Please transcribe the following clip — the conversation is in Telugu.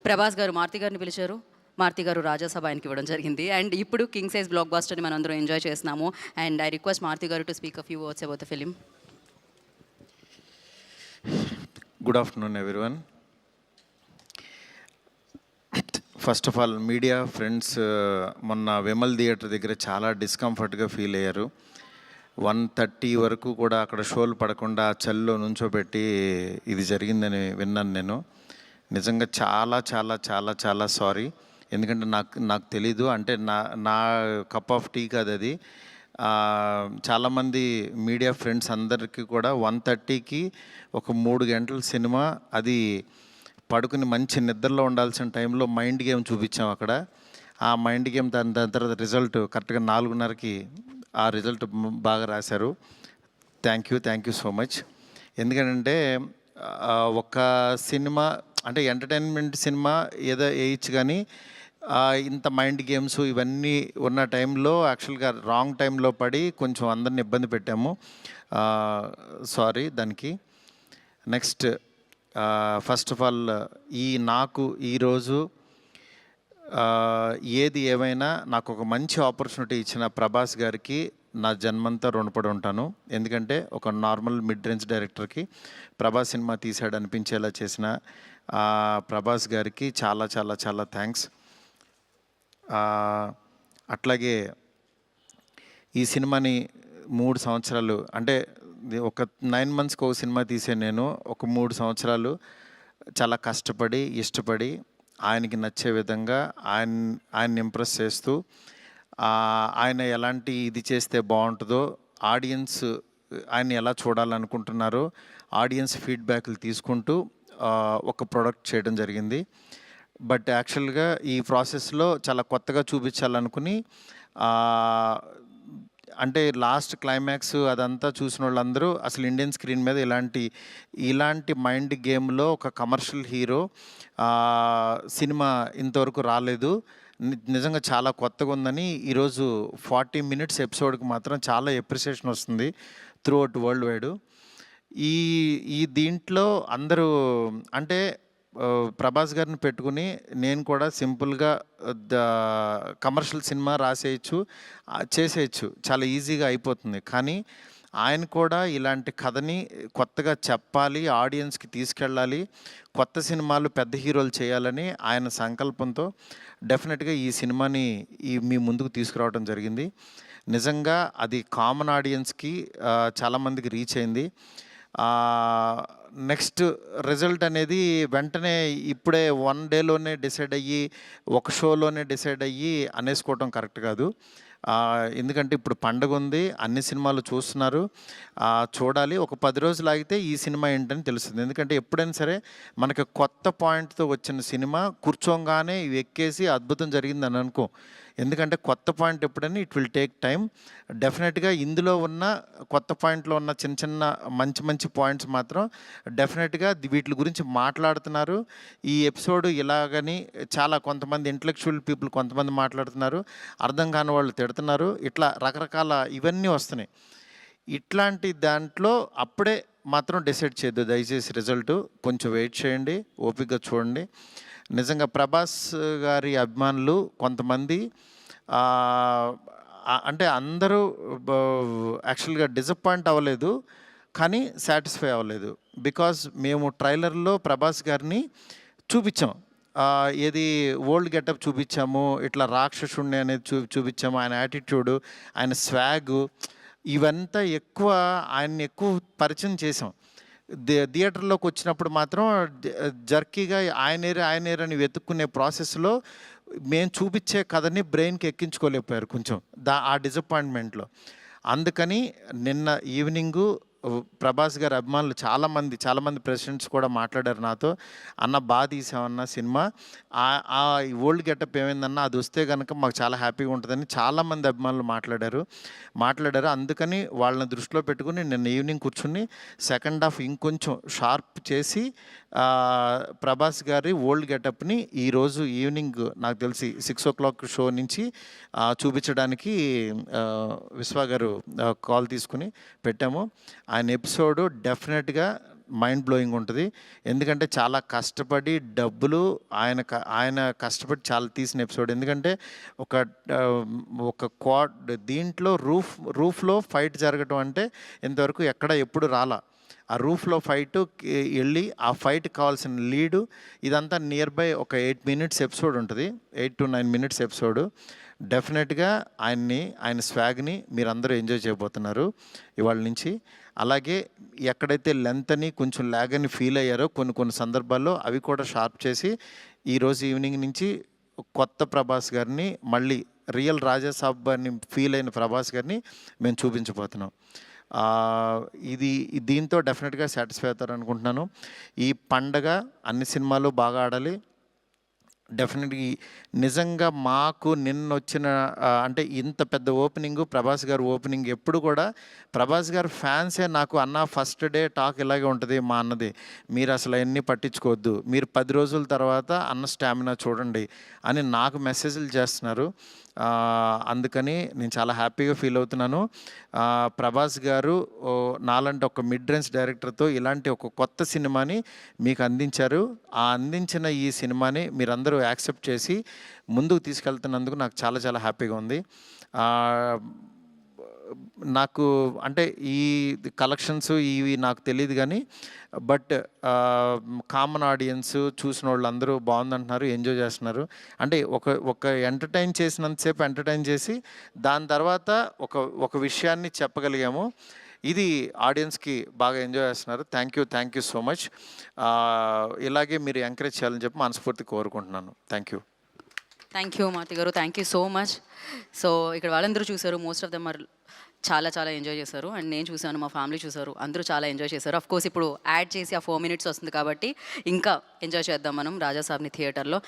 ప్రభాస్ గారు మారుతి గారిని పిలిచారు, మారుతి గారు రాజాసభ ఆయనకి ఇవ్వడం జరిగింది. అండ్ ఇప్పుడు కింగ్ సైజ్ బ్లాక్ బాస్టర్ని మనం అందరం ఎంజాయ్ చేస్తున్నాము. అండ్ ఐ రిక్వెస్ట్ మారుతి గారు to speak a few words about the film. Good afternoon everyone. First of all media friends, మొన్న విమల్ థియేటర్ దగ్గర చాలా డిస్కంఫర్ట్గా ఫీల్ అయ్యారు. 1:30 వరకు కూడా అక్కడ షోలు పడకుండా చలిలో నుంచోబెట్టి ఇది జరిగిందని విన్నాను నేను. నిజంగా చాలా చాలా చాలా చాలా సారీ. ఎందుకంటే నాకు తెలీదు, అంటే నా కప్ ఆఫ్ టీ కాదు అది. చాలామంది మీడియా ఫ్రెండ్స్ అందరికీ కూడా 1:30కి ఒక 3 గంటల సినిమా, అది పడుకుని మంచి నిద్రలో ఉండాల్సిన టైంలో మైండ్ గేమ్ చూపించాం అక్కడ. ఆ మైండ్ గేమ్ దాని తర్వాత రిజల్ట్ కరెక్ట్గా 4:30కి ఆ రిజల్ట్ బాగా రాశారు. Thank you so much. ఎందుకంటే ఒక సినిమా అంటే ఎంటర్టైన్మెంట్ సినిమా ఏదో వేయచ్చు, కానీ ఇంత మైండ్ గేమ్స్ ఇవన్నీ ఉన్న టైంలో యాక్చువల్గా రాంగ్ టైంలో పడి కొంచెం అందరిని ఇబ్బంది పెట్టాము. సారీ దానికి. నెక్స్ట్, ఫస్ట్ ఆఫ్ ఆల్ నాకు ఈరోజు ఏది ఏమైనా నాకు ఒక మంచి ఆపర్చునిటీ ఇచ్చిన ప్రభాస్ గారికి నా జన్మంతా రుణపడి ఉంటాను. ఎందుకంటే ఒక నార్మల్ మిడ్ రేంజ్ డైరెక్టర్కి ప్రభాస్ సినిమా తీసాడు అనిపించేలా చేసిన ప్రభాస్ గారికి చాలా చాలా చాలా థ్యాంక్స్. అట్లాగే ఈ సినిమాని 3 సంవత్సరాలు, అంటే ఒక 9 మంత్స్కి ఒక సినిమా తీసే నేను ఒక 3 సంవత్సరాలు చాలా కష్టపడి ఇష్టపడి ఆయనకి నచ్చే విధంగా ఆయన్ని ఇంప్రెస్ చేస్తూ, ఆయన ఎలాంటి ఇది చేస్తే బాగుంటుందో, ఆడియన్స్ ఆయన ఎలా చూడాలనుకుంటున్నారో ఆడియన్స్ ఫీడ్బ్యాక్లు తీసుకుంటూ ఒక ప్రోడక్ట్ చేయడం జరిగింది. బట్ యాక్చువల్గా ఈ ప్రాసెస్లో చాలా కొత్తగా చూపించాలనుకుని, అంటే లాస్ట్ క్లైమాక్స్ అదంతా చూసిన వాళ్ళందరూ అసలు ఇండియన్ స్క్రీన్ మీద ఇలాంటి మైండ్ గేమ్లో ఒక కమర్షియల్ హీరో సినిమా ఇంతవరకు రాలేదు, నిజంగా చాలా కొత్తగా ఉందని ఈరోజు 40 మినిట్స్ ఎపిసోడ్కి మాత్రం చాలా ఎప్రిసియేషన్ వస్తుంది త్రూ అవుట్ వరల్డ్ వైడ్. ఈ దీంట్లో అందరూ అంటే ప్రభాస్ గారిని పెట్టుకుని నేను కూడా సింపుల్గా కమర్షియల్ సినిమా రాసేయచ్చు, చేసేయచ్చు, చాలా ఈజీగా అయిపోతుంది. కానీ ఆయన కూడా ఇలాంటి కథని కొత్తగా చెప్పాలి, ఆడియన్స్కి తీసుకెళ్ళాలి, కొత్త సినిమాలు పెద్ద హీరోలు చేయాలని ఆయన సంకల్పంతో డెఫినెట్గా ఈ సినిమాని మీ ముందుకు తీసుకురావడం జరిగింది. నిజంగా అది కామన్ ఆడియన్స్కి చాలామందికి రీచ్ అయింది. నెక్స్ట్ రిజల్ట్ అనేది వెంటనే ఇప్పుడే 1 డేలోనే డిసైడ్ అయ్యి, ఒక షోలోనే డిసైడ్ అయ్యి అనేసుకోవటం కరెక్ట్ కాదు. ఎందుకంటే ఇప్పుడు పండగ ఉంది, అన్ని సినిమాలు చూస్తున్నారు, చూడాలి. ఒక 10 రోజులు ఆగితే ఈ సినిమా ఏంటని తెలుస్తుంది. ఎందుకంటే ఎప్పుడైనా సరే మనకి కొత్త పాయింట్తో వచ్చిన సినిమా కూర్చోగానే ఎక్కేసి అద్భుతం జరిగిందని అనుకో. ఎందుకంటే కొత్త పాయింట్ ఎప్పుడైనా ఇట్ విల్ టేక్ టైం. డెఫినెట్గా ఇందులో ఉన్న కొత్త పాయింట్లో ఉన్న చిన్న చిన్న మంచి పాయింట్స్ మాత్రం డెఫినెట్గా వీటి గురించి మాట్లాడుతున్నారు. ఈ ఎపిసోడ్ ఇలాగని చాలా కొంతమంది ఇంటలెక్చువల్ పీపుల్ కొంతమంది మాట్లాడుతున్నారు, అర్థం కాని వాళ్ళు తిడుతున్నారు, ఇట్లా రకరకాల ఇవన్నీ వస్తున్నాయి. ఇట్లాంటి దాంట్లో అప్పుడే మాత్రం డిసైడ్ చేయొద్దు దయచేసి. రిజల్ట్ కొంచెం వెయిట్ చేయండి, ఓపికగా చూడండి. నిజంగా ప్రభాస్ గారి అభిమానులు కొంతమంది అంటే అందరూ యాక్చువల్గా డిసప్పాయింట్ అవ్వలేదు, కానీ సాటిస్ఫై అవ్వలేదు. బికాజ్ మేము ట్రైలర్లో ప్రభాస్ గారిని చూపించాం, ఏది ఓల్డ్ గెటప్ చూపించాము, ఇట్లా రాక్షసుణ్ణి అనేది చూపించాము, ఆయన యాటిట్యూడు, ఆయన స్వాగు, ఇవంతా ఆయన్ని ఎక్కువ పరిచయం చేసాం. థియేటర్లోకి వచ్చినప్పుడు మాత్రం జర్కీగా ఆయనేరని వెతుక్కునే ప్రాసెస్లో మేము చూపించే కథని బ్రెయిన్కి ఎక్కించుకోలేకపోయారు కొంచెం ఆ డిసప్పాయింట్మెంట్లో. అందుకని నిన్న ఈవినింగు ప్రభాస్ గారి అభిమానులు చాలామంది ప్రెసిడెంట్స్ కూడా మాట్లాడారు నాతో, అన్న బాగా తీసామన్న సినిమా, ఆ ఓల్డ్ గెటప్ ఏమైందన్నా అది వస్తే కనుక మాకు చాలా హ్యాపీగా ఉంటుందని చాలామంది అభిమానులు మాట్లాడారు. అందుకని వాళ్ళని దృష్టిలో పెట్టుకుని నిన్న ఈవినింగ్ కూర్చుని సెకండ్ హాఫ్ ఇంకొంచెం షార్ప్ చేసి ప్రభాస్ గారి ఓల్డ్ గెటప్ని ఈరోజు ఈవినింగ్ నాకు తెలిసి 6 o'clock షో నుంచి చూపించడానికి విశ్వ గారు కాల్ తీసుకుని పెట్టాము. ఆయన ఎపిసోడు డెఫినెట్గా మైండ్ బ్లోయింగ్ ఉంటుంది. ఎందుకంటే చాలా కష్టపడి డబ్బులు ఆయన కష్టపడి చాలా తీసిన ఎపిసోడ్. ఎందుకంటే ఒక ఆ, ఒక దీంట్లో రూఫ్లో ఫైట్ జరగటం అంటే ఇంతవరకు ఎక్కడ ఎప్పుడు రాలా. ఆ రూఫ్లో ఫైట్ వెళ్ళి ఆ ఫైట్కి కావాల్సిన లీడు ఇదంతా నియర్ బై ఒక 8 minutes ఎపిసోడ్ ఉంటుంది, 8 to 9 minutes ఎపిసోడ్. డెఫినెట్గా ఆయన స్వాగ్ని మీరందరూ ఎంజాయ్ చేయబోతున్నారు ఇవాళ నుంచి. అలాగే ఎక్కడైతే లెంత్ అని కొంచెం ల్యాగ్ అని ఫీల్ అయ్యారో కొన్ని సందర్భాల్లో అవి కూడా షార్ప్ చేసి ఈరోజు ఈవినింగ్ నుంచి కొత్త ప్రభాస్ గారిని, మళ్ళీ రియల్ రాజాసాబ్ అని ఫీల్ అయిన ప్రభాస్ గారిని మేము చూపించబోతున్నాం. దీంతో డెఫినెట్గా సాటిస్ఫై అవుతారు అనుకుంటున్నాను. ఈ పండగ అన్ని సినిమాలు బాగా ఆడాలి. డెఫినెట్గా నిజంగా మాకు నిన్న వచ్చిన అంటే ఇంత పెద్ద ఓపెనింగ్, ప్రభాస్ గారు ఓపెనింగ్ ఎప్పుడు కూడా ప్రభాస్ గారు ఫ్యాన్సే నాకు అన్న ఫస్ట్ డే టాక్ ఇలాగే ఉంటుంది మా అన్నది, మీరు అసలు అవన్నీ పట్టించుకోవద్దు, మీరు 10 రోజుల తర్వాత అన్న స్టామినా చూడండి అని నాకు మెసేజ్లు చేస్తున్నారు. అందుకని నేను చాలా హ్యాపీగా ఫీల్ అవుతున్నాను. ప్రభాస్ గారు నాలాంటి ఒక మిడ్ రేంజ్ డైరెక్టర్తో ఇలాంటి ఒక కొత్త సినిమాని మీకు అందించారు. ఆ అందించిన ఈ సినిమాని మీరందరూ యాక్సెప్ట్ చేసి ముందుకు తీసుకెళ్తున్నందుకు నాకు చాలా చాలా హ్యాపీగా ఉంది. నాకు అంటే ఈ కలెక్షన్స్ ఇవి నాకు తెలియదు కానీ బట్ కామన్ ఆడియన్స్ చూసిన వాళ్ళు అందరూ బాగుందంటున్నారు, ఎంజాయ్ చేస్తున్నారు. అంటే ఒక ఎంటర్టైన్ చేసినంతసేపు ఎంటర్టైన్ చేసి దాని తర్వాత ఒక విషయాన్ని చెప్పగలిగాము. ఇది ఆడియన్స్కి బాగా ఎంజాయ్ చేస్తున్నారు. Thank you so much. ఇలాగే మీరు ఎంకరేజ్ చేయాలని చెప్పి మనస్ఫూర్తి కోరుకుంటున్నాను. థ్యాంక్ యూ మారుతి గారు, thank you so much. So ఇక్కడ వాళ్ళందరూ చూసారు, మోస్ట్ ఆఫ్ దెమ్ ఆర్ చాలా చాలా ఎంజాయ్ చేశారు. అండ్ నేను చూశాను, మా ఫ్యామిలీ చూసారు, అందరూ చాలా ఎంజాయ్ చేశారు. అఫ్ కోర్స్ ఇప్పుడు యాడ్ చేసి ఆ 4 minutes వస్తుంది కాబట్టి ఇంకా ఎంజాయ్ చేద్దాం మనం రాజాసాబ్ని థియేటర్లో.